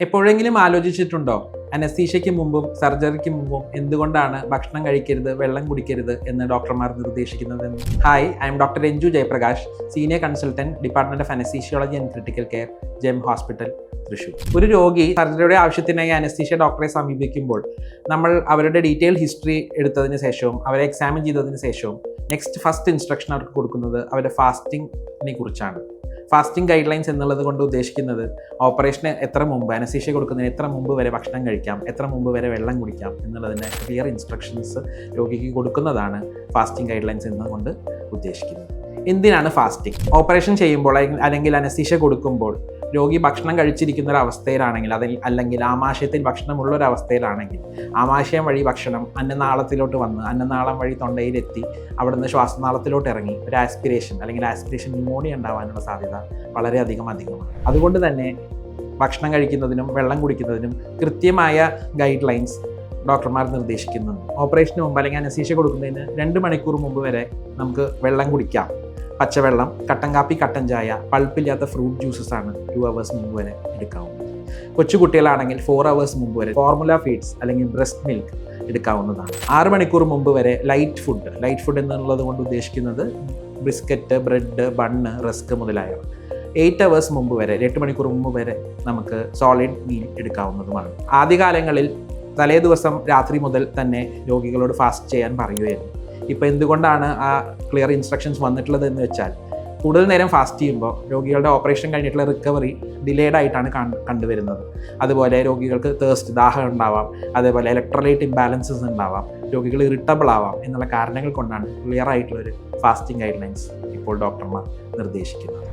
എപ്പോഴെങ്കിലും ആലോചിച്ചിട്ടുണ്ടോ അനസ്തീഷ്യയ്ക്ക് മുമ്പും സർജറിക്ക് മുമ്പും എന്തുകൊണ്ടാണ് ഭക്ഷണം കഴിക്കരുത്, വെള്ളം കുടിക്കരുത് എന്ന് ഡോക്ടർമാർ നിർദ്ദേശിക്കുന്നത്? Hi, I'm doctor Ranju Jayaprakash, senior consultant, department of anaesthesiology and critical care, GEM hospital, Thrissur. ഒരു രോഗി സർജറിയുടെ ആവശ്യത്തിനായി അനസ്തീഷ്യ ഡോക്ടറെ സമീപിക്കുമ്പോൾ നമ്മൾ അവരുടെ ഡീറ്റെയിൽ ഹിസ്റ്ററി എടുത്തതിന് ശേഷവും അവരെ എക്സാമിൻ ചെയ്തതിന് ശേഷവും ഫസ്റ്റ് ഇൻസ്ട്രക്ഷൻ അവർക്ക് കൊടുക്കുന്നത് അവരുടെ ഫാസ്റ്റിങ്ങിനെ കുറിച്ചാണ്. ഫാസ്റ്റിംഗ് ഗൈഡ് ലൈൻസ് എന്നുള്ളത് കൊണ്ട് ഉദ്ദേശിക്കുന്നത് ഓപ്പറേഷന് എത്ര മുമ്പ്, അനസ്തീഷ്യ കൊടുക്കുന്നതിന് എത്ര മുമ്പ് വരെ ഭക്ഷണം കഴിക്കാം, എത്ര മുമ്പ് വരെ വെള്ളം കുടിക്കാം എന്നുള്ളതിൻ്റെ ക്ലിയർ ഇൻസ്ട്രക്ഷൻസ് രോഗിക്ക് കൊടുക്കുന്നതാണ് ഫാസ്റ്റിംഗ് ഗൈഡ് ലൈൻസ് എന്നുകൊണ്ട് ഉദ്ദേശിക്കുന്നത്. എന്തിനാണ് ഫാസ്റ്റിംഗ്? ഓപ്പറേഷൻ ചെയ്യുമ്പോൾ അല്ലെങ്കിൽ അനസ്തീഷ്യ കൊടുക്കുമ്പോൾ രോഗി ഭക്ഷണം കഴിച്ചിരിക്കുന്ന ഒരു അവസ്ഥയിലാണെങ്കിൽ, അല്ലെങ്കിൽ ആമാശയത്തിൽ ഭക്ഷണമുള്ള ഒരു അവസ്ഥയിലാണെങ്കിൽ ആമാശയം വഴി ഭക്ഷണം അന്നനാളത്തിലോട്ട് വന്ന് അന്നനാളം വഴി തൊണ്ടയിലെത്തി അവിടുന്ന് ശ്വാസനാളത്തിലോട്ട് ഇറങ്ങി ഒരു ആസ്പിരേഷൻ ന്യൂമോണിയ ഉണ്ടാവാനുള്ള സാധ്യത വളരെയധികമാണ്. അതുകൊണ്ട് തന്നെ ഭക്ഷണം കഴിക്കുന്നതിനും വെള്ളം കുടിക്കുന്നതിനും കൃത്യമായ ഗൈഡ് ലൈൻസ് ഡോക്ടർമാർ നിർദ്ദേശിക്കുന്നുണ്ട്. ഓപ്പറേഷന് മുമ്പ് അല്ലെങ്കിൽ അനസ്തീഷ്യ കൊടുക്കുന്നതിന് 2 മണിക്കൂർ മുമ്പ് വരെ നമുക്ക് വെള്ളം കുടിക്കാം. പച്ചവെള്ളം, കട്ടൻ കാപ്പി, കട്ടൻ ചായ, പൾപ്പില്ലാത്ത ഫ്രൂട്ട് ജ്യൂസസ് ആണ് 2 hours മുമ്പ് വരെ എടുക്കാവുന്നത്. കൊച്ചുകുട്ടികളാണെങ്കിൽ 4 hours മുമ്പ് വരെ ഫോർമുല ഫീഡ്സ് അല്ലെങ്കിൽ ബ്രസ്റ്റ് മിൽക്ക് എടുക്കാവുന്നതാണ്. 6 മണിക്കൂർ മുമ്പ് വരെ ലൈറ്റ് ഫുഡ് എന്നുള്ളത് കൊണ്ട് ഉദ്ദേശിക്കുന്നത് ബിസ്ക്കറ്റ്, ബ്രെഡ്, ബണ്ണ്, റസ്ക് മുതലായവ. 8 hours മുമ്പ് വരെ, 8 മണിക്കൂർ മുമ്പ് വരെ നമുക്ക് സോളിഡ് മീൽ എടുക്കാവുന്നതുമാണ്. ആദ്യകാലങ്ങളിൽ തലേ ദിവസം രാത്രി മുതൽ തന്നെ രോഗികളോട് ഫാസ്റ്റ് ചെയ്യാൻ പറയുകയായിരുന്നു. ഇപ്പോൾ എന്തുകൊണ്ടാണ് ആ ക്ലിയർ ഇൻസ്ട്രക്ഷൻസ് വന്നിട്ടുള്ളത് എന്ന് വെച്ചാൽ, കൂടുതൽ നേരം ഫാസ്റ്റ് ചെയ്യുമ്പോൾ രോഗികളുടെ ഓപ്പറേഷൻ കഴിഞ്ഞിട്ടുള്ള റിക്കവറി ഡിലേഡ് ആയിട്ടാണ് കണ്ടുവരുന്നത്. അതുപോലെ രോഗികൾക്ക് ദാഹം ഉണ്ടാവാം, അതേപോലെ ഇലക്ട്രോലൈറ്റ് ഇംബാലൻസസ് ഉണ്ടാവാം, രോഗികൾ ഇറിറ്റബിൾ ആവാം എന്നുള്ള കാരണങ്ങൾ കൊണ്ടാണ് ക്ലിയർ ആയിട്ടുള്ളൊരു ഫാസ്റ്റിംഗ് ഗൈഡ് ലൈൻസ് ഇപ്പോൾ ഡോക്ടർമാർ നിർദ്ദേശിക്കുന്നത്.